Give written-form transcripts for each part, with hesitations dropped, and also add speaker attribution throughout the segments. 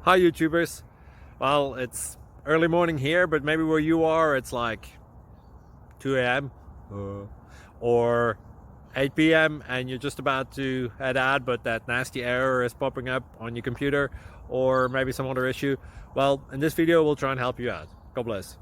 Speaker 1: Hi YouTubers. Well, it's early morning here, but maybe where you are it's like 2 a.m. Or 8 p.m. and you're just about to head out, but that nasty error is popping up on your computer, or maybe some other issue. Well, in this video we'll try and help you out. God bless.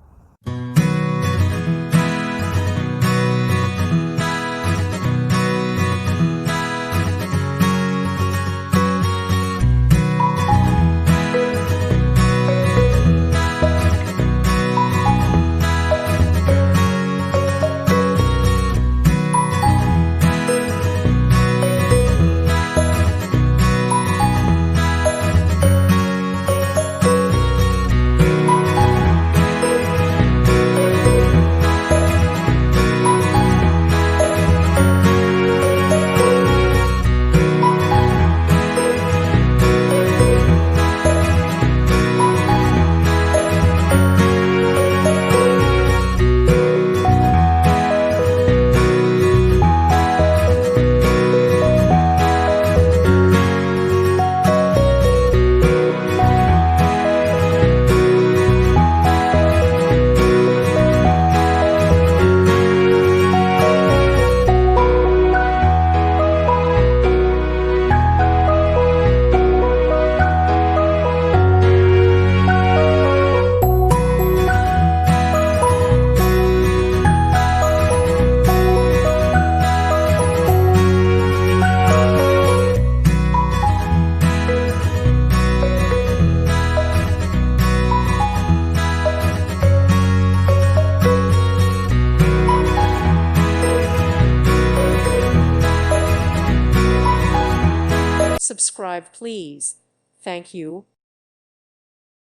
Speaker 2: Subscribe, please. Thank you.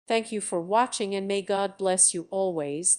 Speaker 2: Thank you for watching, and may God bless you always.